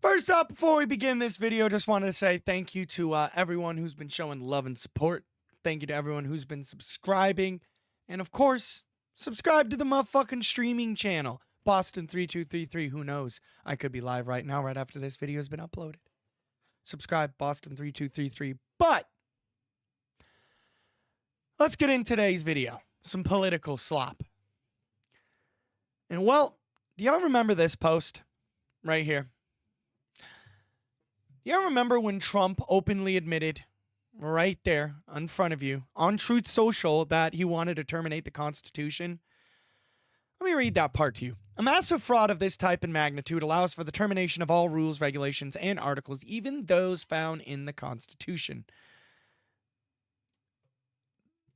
First up, before we begin this video, just wanted to say thank you to everyone who's been showing love and support. Thank you to everyone who's been subscribing. And of course, subscribe to the motherfucking streaming channel. Boston3233, who knows? I could be live right now, right after this video has been uploaded. Subscribe, Boston3233. But let's get in today's video. Some political slop. And well, do y'all remember this post right here? You remember when Trump openly admitted right there in front of you on Truth Social that he wanted to terminate the Constitution? Let me read that part to you. A massive fraud of this type and magnitude allows for the termination of all rules, regulations, and articles, even those found in the Constitution.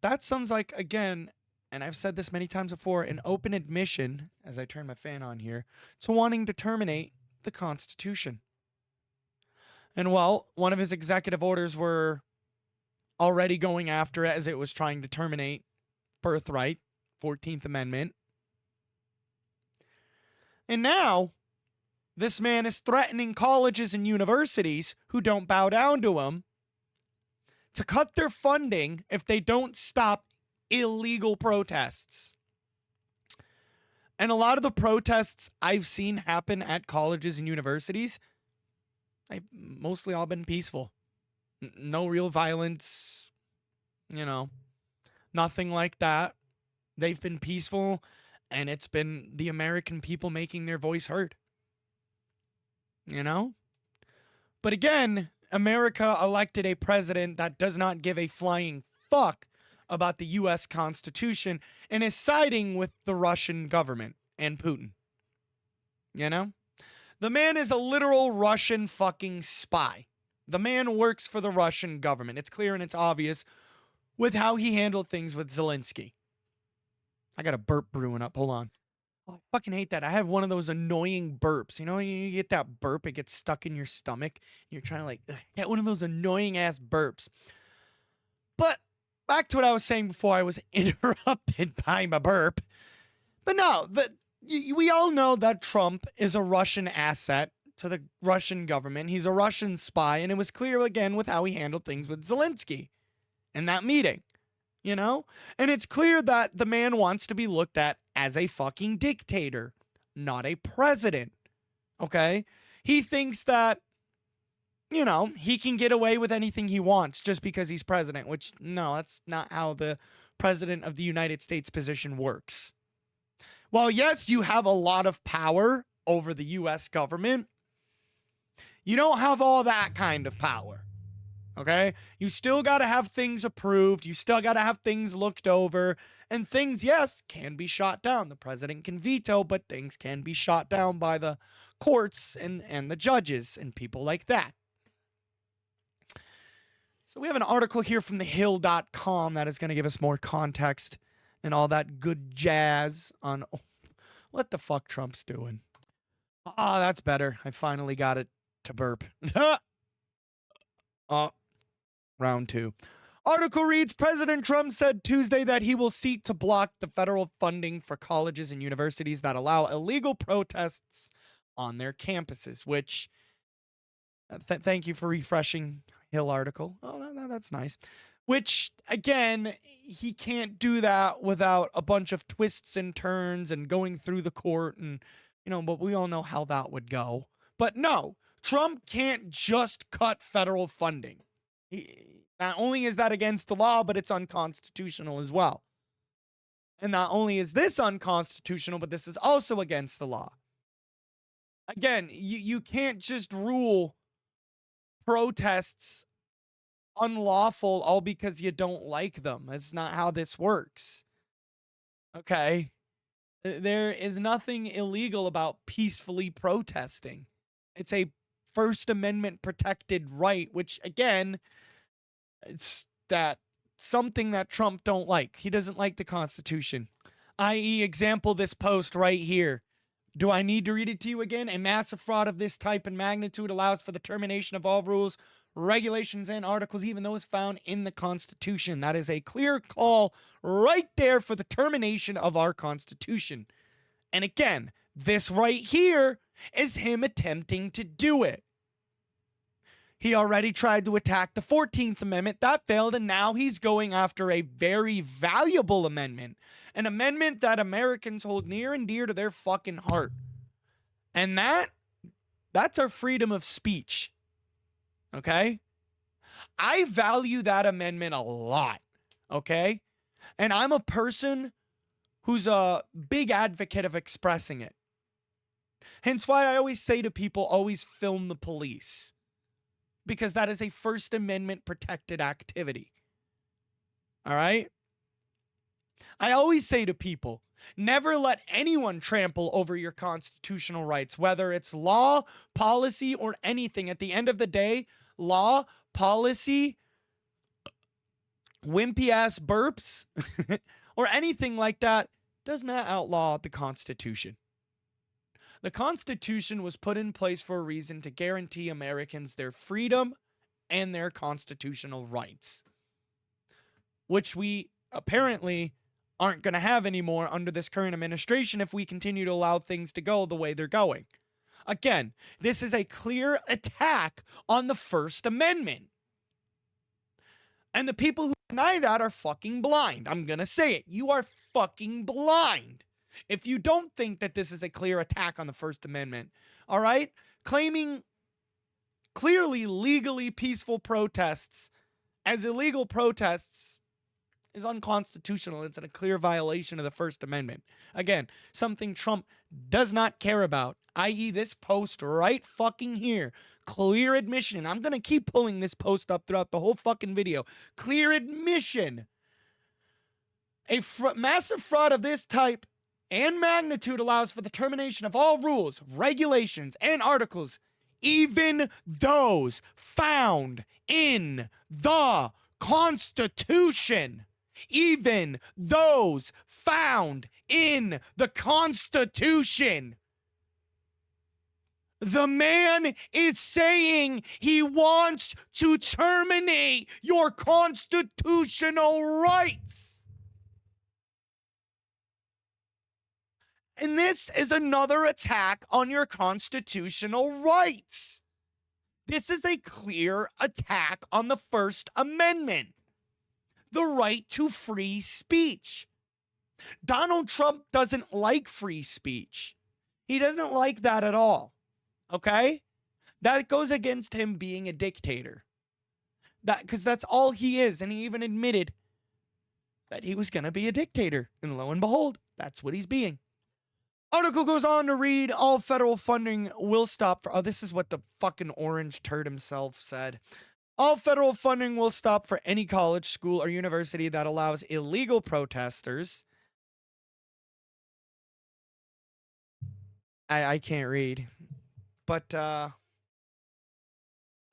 That sounds like, again, and I've said this many times before, an open admission, as I turn my fan on here, to wanting to terminate the Constitution. And well, one of his executive orders were already going after it as it was trying to terminate birthright, 14th Amendment. And now, this man is threatening colleges and universities who don't bow down to him to cut their funding if they don't stop illegal protests. And a lot of the protests I've seen happen at colleges and universities, they've mostly all been peaceful. No real violence, nothing like that. They've been peaceful, and it's been the American people making their voice heard. But again, America elected a president that does not give a flying fuck about the U.S. Constitution and is siding with the Russian government and Putin. The man is a literal Russian fucking spy. The man works for the Russian government. It's clear and it's obvious with how he handled things with Zelensky. I got a burp brewing up. Hold on. Oh, I fucking hate that. I have one of those annoying burps. You get that burp, it gets stuck in your stomach. And you're trying to get one of those annoying ass burps. But back to what I was saying before I was interrupted by my burp. But no, we all know that Trump is a Russian asset to the Russian government. He's a Russian spy, and it was clear again with how he handled things with Zelensky in that meeting, And it's clear that the man wants to be looked at as a fucking dictator, not a president, okay? He thinks that, he can get away with anything he wants just because he's president, which, no, that's not how the president of the United States position works. While, yes, you have a lot of power over the U.S. government, you don't have all that kind of power, okay? You still got to have things approved. You still got to have things looked over. And things, yes, can be shot down. The president can veto, but things can be shot down by the courts and the judges and people like that. So we have an article here from thehill.com that is going to give us more context and all that good jazz on what the fuck Trump's doing. Ah, that's better. I finally got it to burp. Round two. Article reads, President Trump said Tuesday that he will seek to block the federal funding for colleges and universities that allow illegal protests on their campuses, which, thank you for refreshing Hill article. Oh, that's nice. Which, again, he can't do that without a bunch of twists and turns and going through the court and, but we all know how that would go. But no, Trump can't just cut federal funding. Not only is that against the law, but it's unconstitutional as well. And not only is this unconstitutional, but this is also against the law. Again, you can't just rule protests unlawful all because you don't like them. That's not how this works. Okay? There is nothing illegal about peacefully protesting. It's a First Amendment protected right, which again, it's that something that Trump don't like. He doesn't like the Constitution. I.e., example this post right here. Do I need to read it to you again? A massive fraud of this type and magnitude allows for the termination of all rules, regulations, and articles, even those found in the Constitution. That is a clear call right there for the termination of our Constitution. And again, this right here is him attempting to do it. He already tried to attack the 14th Amendment. That failed, and now he's going after a very valuable amendment. An amendment that Americans hold near and dear to their fucking heart. And that's our freedom of speech. Okay? I value that amendment a lot. Okay? And I'm a person who's a big advocate of expressing it. Hence why I always say to people, always film the police. Because that is a First Amendment protected activity. All right? I always say to people, never let anyone trample over your constitutional rights, whether it's law, policy, or anything. At the end of the day, law, policy, wimpy-ass burps, or anything like that does not outlaw the Constitution. The Constitution was put in place for a reason to guarantee Americans their freedom and their constitutional rights, which we apparently aren't going to have anymore under this current administration if we continue to allow things to go the way they're going. Again, this is a clear attack on the First Amendment. And the people who deny that are fucking blind. I'm going to say it. You are fucking blind. If you don't think that this is a clear attack on the First Amendment, all right? Claiming clearly legally peaceful protests as illegal protests is unconstitutional. It's a clear violation of the First Amendment. Again, something Trump does not care about, i.e. this post right fucking here. Clear admission. And I'm going to keep pulling this post up throughout the whole fucking video. Clear admission. A massive fraud of this type and magnitude allows for the termination of all rules, regulations, and articles, even those found in the Constitution. Even those found in the Constitution. The man is saying he wants to terminate your constitutional rights. And this is another attack on your constitutional rights. This is a clear attack on the First Amendment. The right to free speech. Donald Trump doesn't like free speech. He doesn't like that at all. Okay? That goes against him being a dictator. Because that's all he is. And he even admitted that he was going to be a dictator. And lo and behold, that's what he's being. Article goes on to read, all federal funding will stop for... Oh, this is what the fucking orange turd himself said. All federal funding will stop for any college, school, or university that allows illegal protesters. I can't read. But, I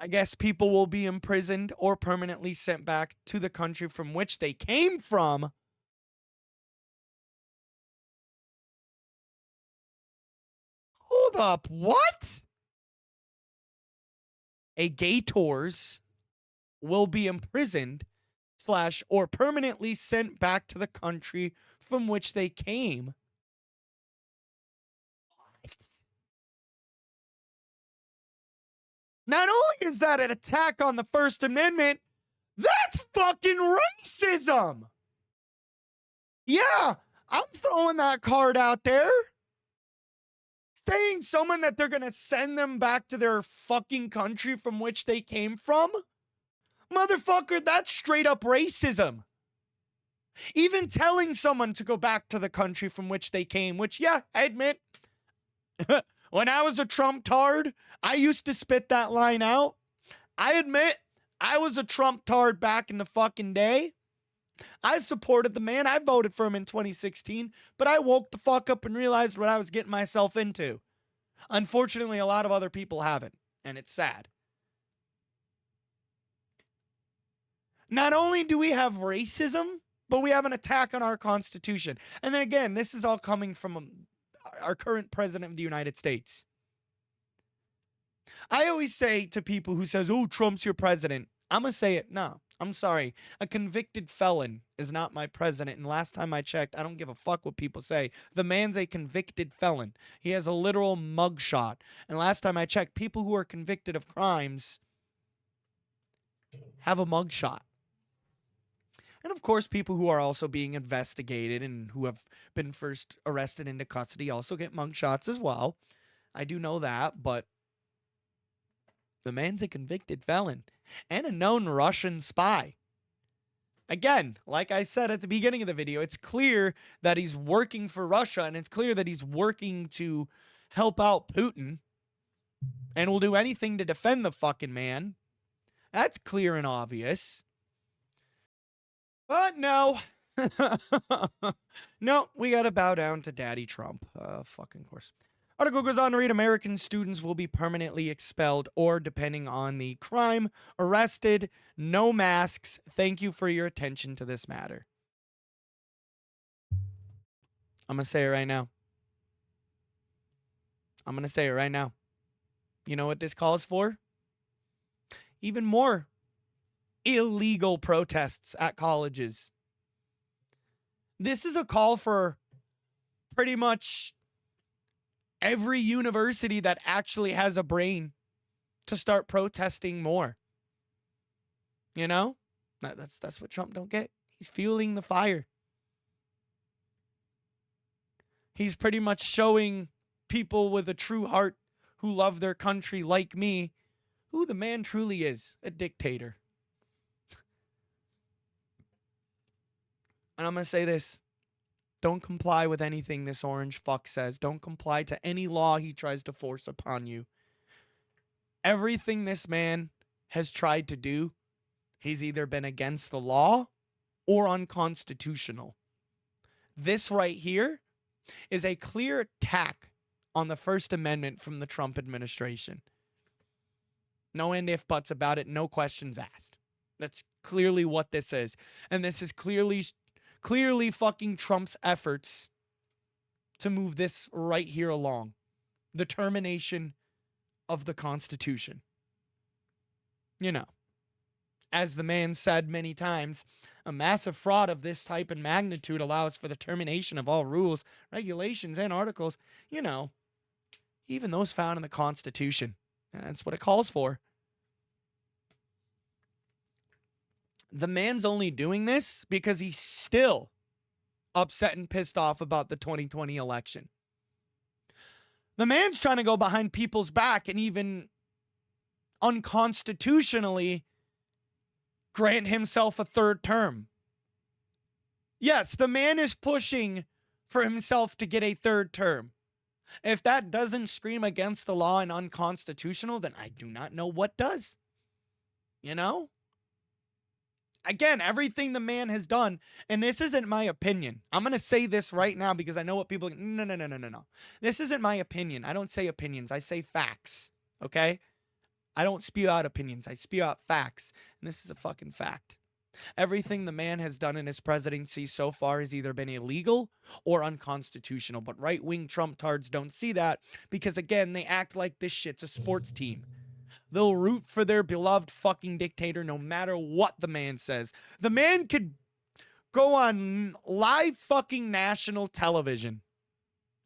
guess people will be imprisoned or permanently sent back to the country from which they came from. Hold up, what? A gators will be imprisoned / or permanently sent back to the country from which they came. What? Not only is that an attack on the First Amendment, that's fucking racism. Yeah, I'm throwing that card out there. Saying someone that they're going to send them back to their fucking country from which they came from? Motherfucker, that's straight up racism. Even telling someone to go back to the country from which they came, which, yeah, I admit, when I was a Trump-tard, I used to spit that line out. I admit, I was a Trump-tard back in the fucking day. I supported the man. I voted for him in 2016, but I woke the fuck up and realized what I was getting myself into. Unfortunately, a lot of other people haven't, and it's sad. Not only do we have racism, but we have an attack on our Constitution. And then again, this is all coming from our current president of the United States. I always say to people who says, oh, Trump's your president. I'm going to say it. No, I'm sorry. A convicted felon is not my president. And last time I checked, I don't give a fuck what people say. The man's a convicted felon. He has a literal mugshot. And last time I checked, people who are convicted of crimes have a mugshot. And of course, people who are also being investigated and who have been first arrested into custody also get mugshots as well. I do know that, but the man's a convicted felon and a known Russian spy. Again, like I said at the beginning of the video, it's clear that he's working for Russia, and it's clear that he's working to help out Putin and will do anything to defend the fucking man. That's clear and obvious. But no. No, we gotta bow down to Daddy Trump. Fucking course. Article goes on to read, American students will be permanently expelled or, depending on the crime, arrested. No masks. Thank you for your attention to this matter. I'm gonna say it right now. You know what this calls for? Even more illegal protests at colleges. This is a call for pretty much every university that actually has a brain to start protesting more. You know? That's what Trump don't get. He's fueling the fire. He's pretty much showing people with a true heart who love their country like me who the man truly is, a dictator. And I'm going to say this. Don't comply with anything this orange fuck says. Don't comply to any law he tries to force upon you. Everything this man has tried to do, he's either been against the law or unconstitutional. This right here is a clear attack on the First Amendment from the Trump administration. No and if buts about it. No questions asked. That's clearly what this is. And this is clearly fucking Trump's efforts to move this right here along. The termination of the Constitution. You know, as the man said many times, a massive fraud of this type and magnitude allows for the termination of all rules, regulations, and articles, you know, even those found in the Constitution. That's what it calls for. The man's only doing this because he's still upset and pissed off about the 2020 election. The man's trying to go behind people's back and even unconstitutionally grant himself a third term. Yes, the man is pushing for himself to get a third term. If that doesn't scream against the law and unconstitutional, then I do not know what does. You know? Again, everything the man has done, and this isn't my opinion. I'm going to say this right now because I know what people... No. This isn't my opinion. I don't say opinions. I say facts. Okay? I don't spew out opinions. I spew out facts. And this is a fucking fact. Everything the man has done in his presidency so far has either been illegal or unconstitutional. But right-wing Trump-tards don't see that because, again, they act like this shit's a sports team. They'll root for their beloved fucking dictator no matter what the man says. The man could go on live fucking national television.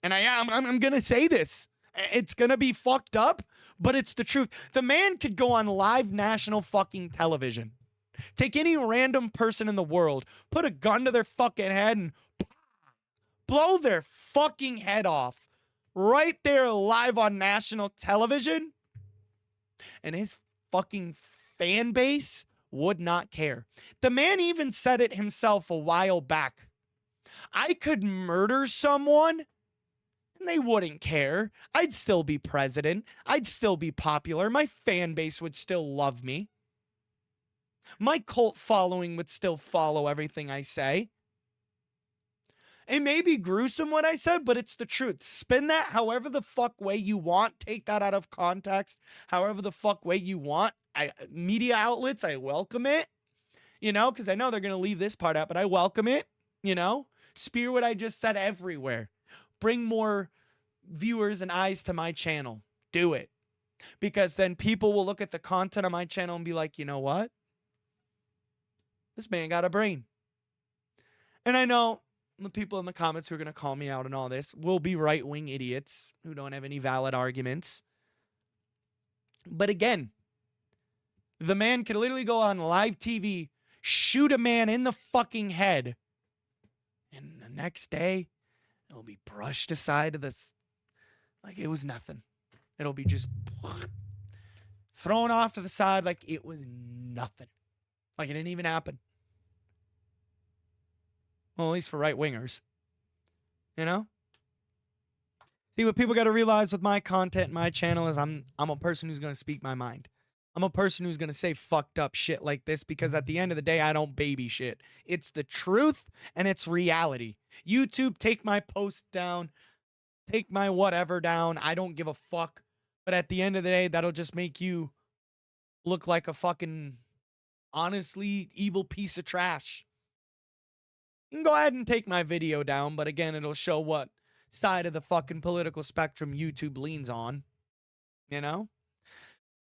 And I'm going to say this. It's going to be fucked up, but it's the truth. The man could go on live national fucking television. Take any random person in the world, put a gun to their fucking head and blow their fucking head off right there live on national television. And his fucking fan base would not care. The man even said it himself a while back. I could murder someone and they wouldn't care. I'd still be president. I'd still be popular. My fan base would still love me. My cult following would still follow everything I say. It may be gruesome what I said, but it's the truth. Spin that however the fuck way you want. Take that out of context however the fuck way you want. Media outlets, I welcome it. You know, because I know they're going to leave this part out, but I welcome it. You know, spew what I just said everywhere. Bring more viewers and eyes to my channel. Do it. Because then people will look at the content on my channel and be like, you know what? This man got a brain. And I know the people in the comments who are going to call me out on all this will be right-wing idiots who don't have any valid arguments. But again, the man could literally go on live TV, shoot a man in the fucking head, and the next day, it'll be brushed aside to this like it was nothing. It'll be just thrown off to the side like it was nothing. Like it didn't even happen. Well, at least for right-wingers. You know? See, what people got to realize with my content, my channel, is I'm a person who's going to speak my mind. I'm a person who's going to say fucked up shit like this because at the end of the day, I don't baby shit. It's the truth and it's reality. YouTube, take my post down. Take my whatever down. I don't give a fuck. But at the end of the day, that'll just make you look like a fucking honestly evil piece of trash. You can go ahead and take my video down, but again, it'll show what side of the fucking political spectrum YouTube leans on. You know?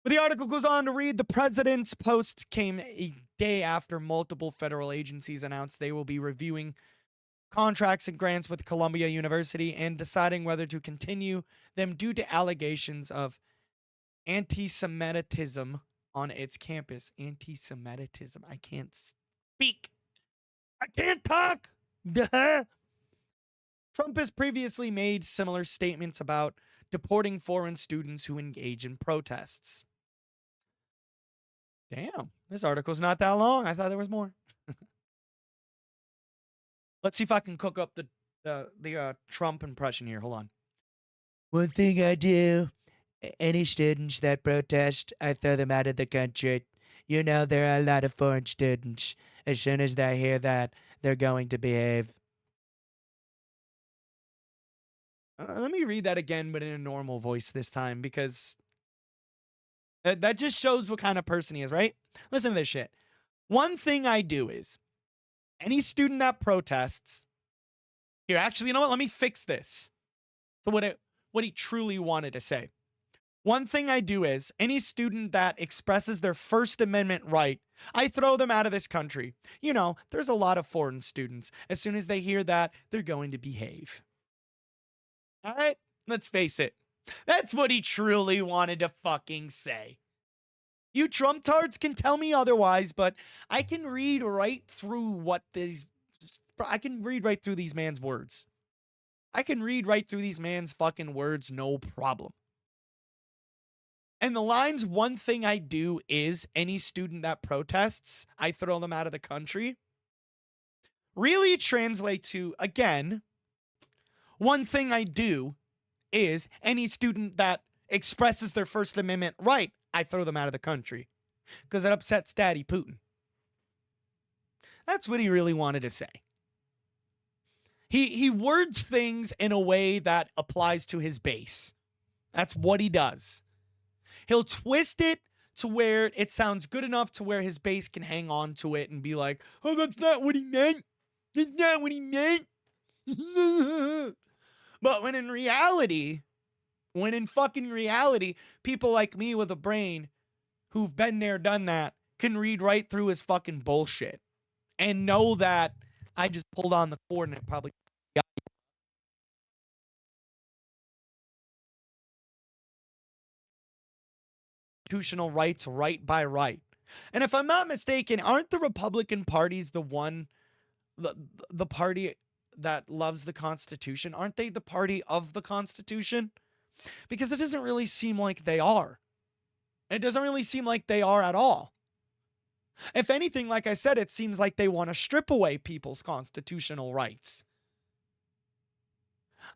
But the article goes on to read, the president's post came a day after multiple federal agencies announced they will be reviewing contracts and grants with Columbia University and deciding whether to continue them due to allegations of anti-Semitism on its campus. Anti-Semitism. I can't speak. I can't talk. Trump has previously made similar statements about deporting foreign students who engage in protests. Damn, this article's not that long. I thought there was more. Let's see if I can cook up the Trump impression here. Hold on. One thing I do, any students that protest, I throw them out of the country. You know, there are a lot of foreign students. As soon as they hear that, they're going to behave. Let me read that again, but in a normal voice this time, because that just shows what kind of person he is, right? Listen to this shit. One thing I do is, any student that protests, here, actually, you know what? Let me fix this. So what he truly wanted to say. One thing I do is, any student that expresses their First Amendment right, I throw them out of this country. You know, there's a lot of foreign students. As soon as they hear that, they're going to behave. All right? Let's face it. That's what he truly wanted to fucking say. You Trump tards can tell me otherwise, but I can read right through I can read right through these man's words. I can read right through these man's fucking words, no problem. And the lines, one thing I do is, any student that protests, I throw them out of the country, really translate to, again, one thing I do is, any student that expresses their First Amendment right, I throw them out of the country. Because it upsets Daddy Putin. That's what he really wanted to say. He words things in a way that applies to his base. That's what he does. He'll twist it to where it sounds good enough to where his base can hang on to it and be like, oh, that's not what he meant. That's not what he meant. But when in fucking reality, people like me with a brain who've been there, done that, can read right through his fucking bullshit and know that I just pulled on the cord and it probably got constitutional rights right by right. And if I'm not mistaken, aren't the Republican parties the party that loves the Constitution? Aren't they the party of the Constitution? Because it doesn't really seem like they are. It doesn't really seem like they are at all. If anything, like I said, it seems like they want to strip away people's constitutional rights.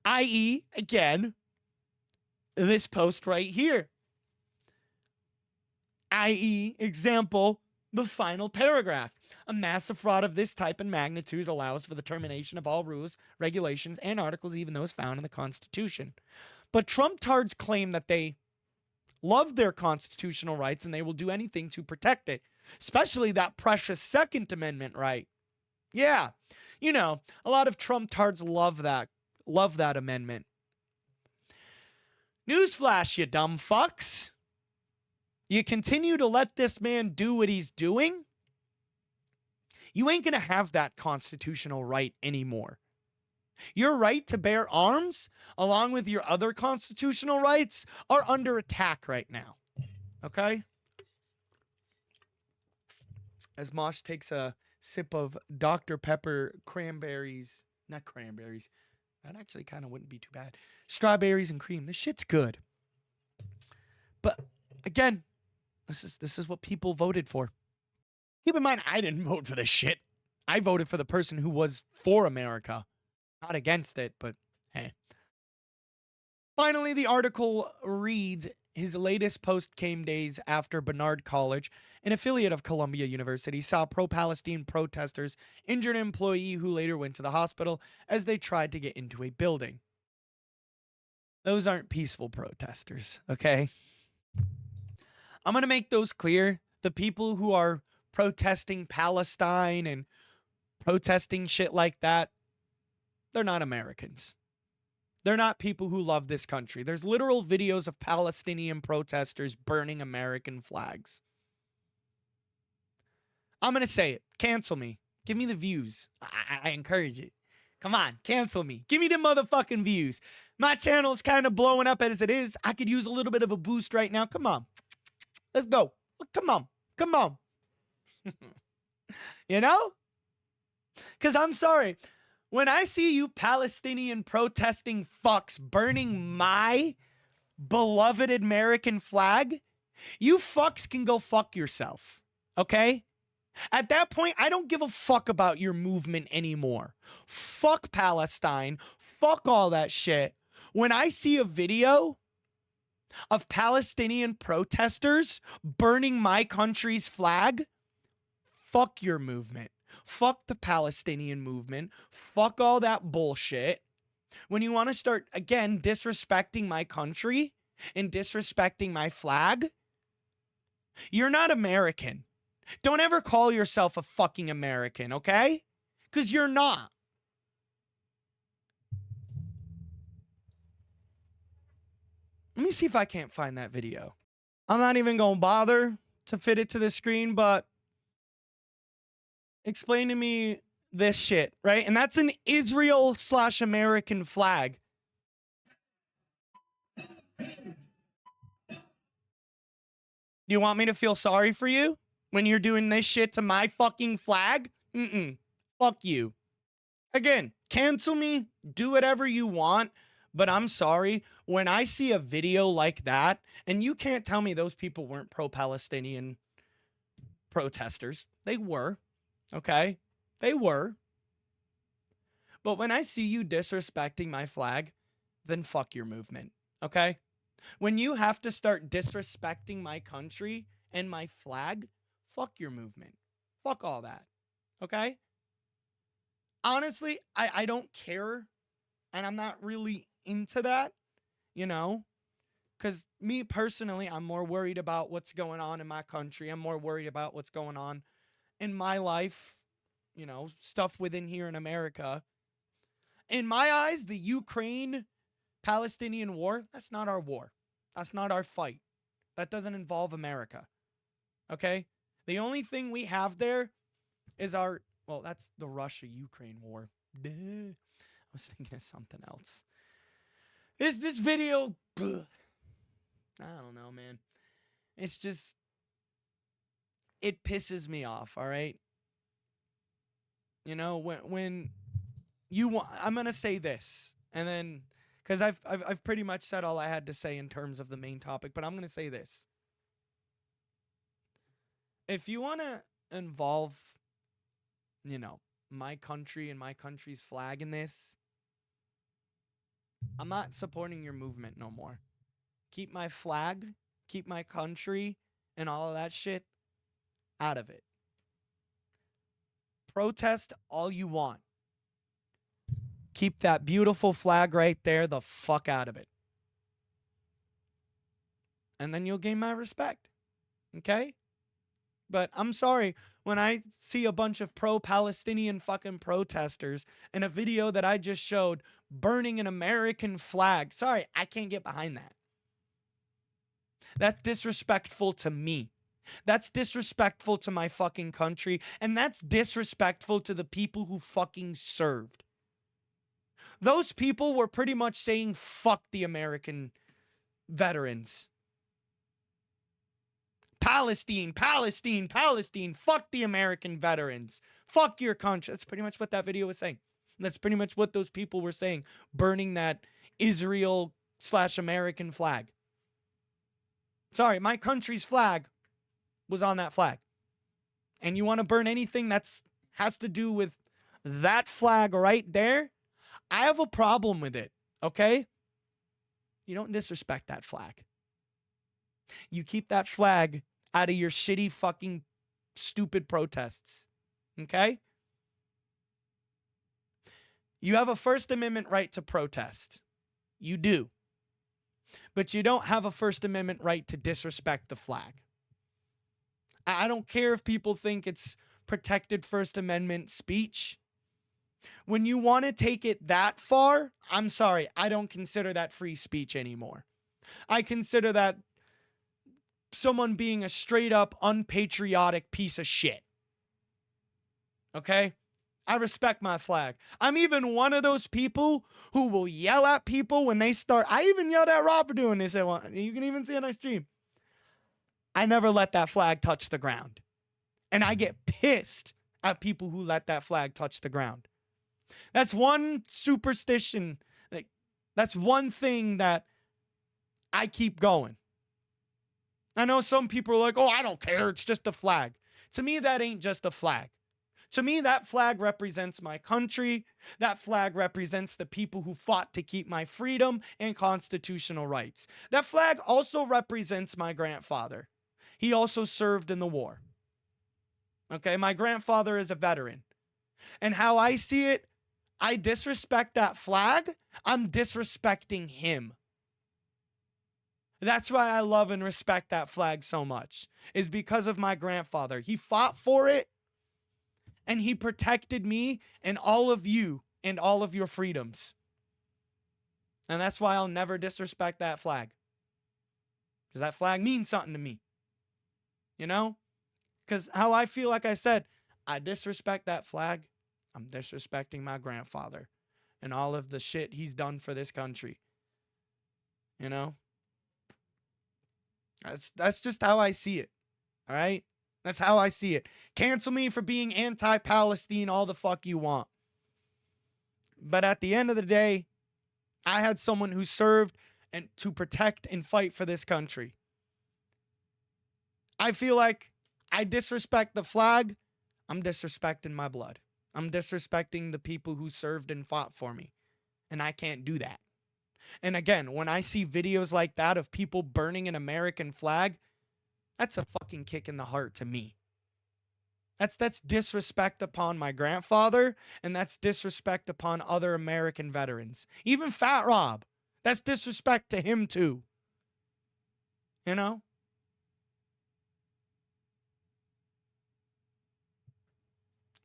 I.e., again, this post right here. I.e., example, the final paragraph. A massive fraud of this type and magnitude allows for the termination of all rules, regulations, and articles, even those found in the Constitution. But Trump tards claim that they love their constitutional rights and they will do anything to protect it, especially that precious Second Amendment right. Yeah, you know, a lot of Trump tards love that amendment. Newsflash, you dumb fucks. You continue to let this man do what he's doing, You ain't gonna have that constitutional right anymore. Your right to bear arms, along with your other constitutional rights, are under attack right now. Okay? As Mosh takes a sip of Dr. Pepper cranberries. Not cranberries. That actually kind of wouldn't be too bad. Strawberries and cream. This shit's good. But again, this is what people voted for. Keep in mind, I didn't vote for this shit. I voted for the person who was for America. Not against it, but hey. Finally, the article reads, his latest post came days after Barnard College, an affiliate of Columbia University, saw pro-Palestine protesters injure an employee who later went to the hospital as they tried to get into a building. Those aren't peaceful protesters, okay? I'm going to make those clear. The people who are protesting Palestine and protesting shit like that, they're not Americans. They're not people who love this country. There's literal videos of Palestinian protesters burning American flags. I'm going to say it. Cancel me. Give me the views. I encourage it. Come on, cancel me. Give me the motherfucking views. My channel's kind of blowing up as it is. I could use a little bit of a boost right now. Come on. Let's go. Come on. Come on. You know? Because I'm sorry. When I see you Palestinian protesting fucks burning my beloved American flag, you fucks can go fuck yourself. Okay? At that point, I don't give a fuck about your movement anymore. Fuck Palestine. Fuck all that shit. When I see a video of Palestinian protesters burning my country's flag, fuck your movement. Fuck the Palestinian movement. Fuck all that bullshit. When you want to start, again, disrespecting my country and disrespecting my flag, you're not American. Don't ever call yourself a fucking American, okay? Because you're not. Let me see if I can't find that video. I'm not even going to bother to fit it to the screen, but explain to me this shit, right? And that's an Israel/American flag. Do you want me to feel sorry for you when you're doing this shit to my fucking flag? Fuck you. Again, cancel me, do whatever you want, but I'm sorry. When I see a video like that, and you can't tell me those people weren't pro-Palestinian protesters. They were. Okay? They were. But when I see you disrespecting my flag, then fuck your movement. Okay? When you have to start disrespecting my country and my flag, fuck your movement. Fuck all that. Okay? Honestly, I don't care. And I'm not really into that, you know? Because me personally, I'm more worried about what's going on in my country. I'm more worried about what's going on in my life, you know, stuff within here in America. In my eyes, the Ukraine-Palestinian war, that's not our war. That's not our fight. That doesn't involve America. Okay? The only thing we have there is our, well, that's the Russia-Ukraine war. Duh. I was thinking of something else. Is this video... I don't know, man. It's just... It pisses me off, all right? You know, when you want... I'm going to say this, and then... Because I've pretty much said all I had to say in terms of the main topic, but I'm going to say this. If you want to involve, you know, my country and my country's flag in this, I'm not supporting your movement no more. Keep my flag, keep my country, and all of that shit out of it. Protest all you want. Keep that beautiful flag right there the fuck out of it. And then you'll gain my respect. Okay? But I'm sorry, when I see a bunch of pro-Palestinian fucking protesters in a video that I just showed burning an American flag, sorry, I can't get behind that. That's disrespectful to me. That's disrespectful to my fucking country, and that's disrespectful to the people who fucking served. Those people were pretty much saying fuck the American veterans. Palestine, Palestine, Palestine, fuck the American veterans. Fuck your country. That's pretty much what that video was saying. That's pretty much what those people were saying, burning that Israel/American flag. Sorry, my country's flag was on that flag. And you want to burn anything that's has to do with that flag right there? I have a problem with it, okay? You don't disrespect that flag. You keep that flag out of your shitty fucking stupid protests, okay? You have a First Amendment right to protest. You do. But you don't have a First Amendment right to disrespect the flag. I don't care if people think it's protected First Amendment speech. When you want to take it that far, I'm sorry, I don't consider that free speech anymore. I consider that someone being a straight up unpatriotic piece of shit. Okay? I respect my flag. I'm even one of those people who will yell at people when they start. I even yelled at Rob for doing this. You can even see it on stream. I never let that flag touch the ground. And I get pissed at people who let that flag touch the ground. That's one superstition. That's one thing that I keep going. I know some people are like, oh, I don't care. It's just a flag. To me, that ain't just a flag. To me, that flag represents my country. That flag represents the people who fought to keep my freedom and constitutional rights. That flag also represents my grandfather. He also served in the war. Okay, my grandfather is a veteran. And how I see it, I disrespect that flag. I'm disrespecting him. That's why I love and respect that flag so much, is because of my grandfather. He fought for it, and he protected me and all of you and all of your freedoms. And that's why I'll never disrespect that flag. Because that flag means something to me. You know? Because how I feel, like I said, I disrespect that flag. I'm disrespecting my grandfather and all of the shit he's done for this country. You know? That's just how I see it. All right? That's how I see it. Cancel me for being anti-Palestine all the fuck you want. But at the end of the day, I had someone who served and to protect and fight for this country. I feel like I disrespect the flag. I'm disrespecting my blood. I'm disrespecting the people who served and fought for me. And I can't do that. And again, when I see videos like that of people burning an American flag, that's a fucking kick in the heart to me. That's disrespect upon my grandfather, and that's disrespect upon other American veterans. Even Fat Rob, that's disrespect to him too. You know?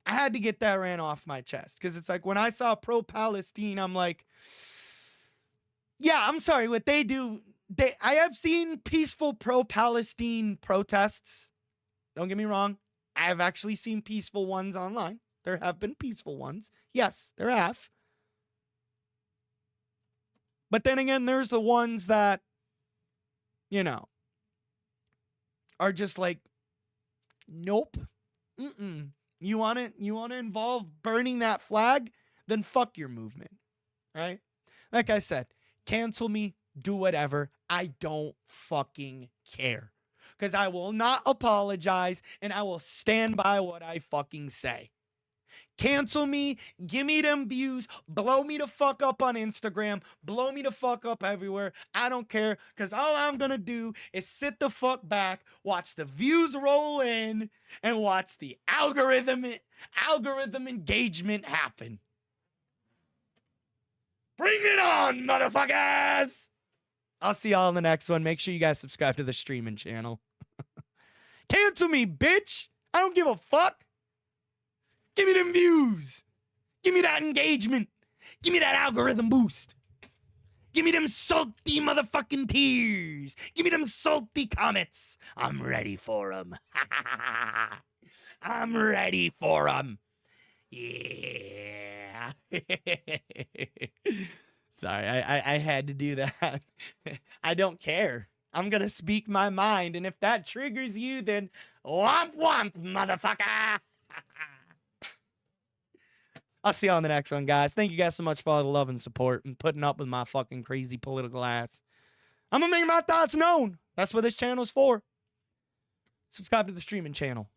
I had to get that rant off my chest, because it's like when I saw pro-Palestine, I'm like, yeah, I'm sorry, what they do, I have seen peaceful pro-Palestine protests. Don't get me wrong. I have actually seen peaceful ones online. There have been peaceful ones. Yes, there have. But then again, there's the ones that, you know, are just like, nope. You want to involve burning that flag? Then fuck your movement. Right? Like I said, cancel me, do whatever. I don't fucking care. Because I will not apologize, and I will stand by what I fucking say. Cancel me, give me them views, blow me the fuck up on Instagram, blow me the fuck up everywhere. I don't care, because all I'm going to do is sit the fuck back, watch the views roll in, and watch the algorithm engagement happen. Bring it on, motherfuckers! I'll see y'all in the next one. Make sure you guys subscribe to the streaming channel. Cancel me, bitch! I don't give a fuck! Give me them views! Give me that engagement! Give me that algorithm boost! Give me them salty motherfucking tears. Give me them salty comments. I'm ready for them. I'm ready for them. Yeah. Sorry, I had to do that. I don't care. I'm going to speak my mind. And if that triggers you, then womp womp, motherfucker. I'll see you on the next one, guys. Thank you guys so much for all the love and support and putting up with my fucking crazy political ass. I'm going to make my thoughts known. That's what this channel's for. Subscribe to the streaming channel.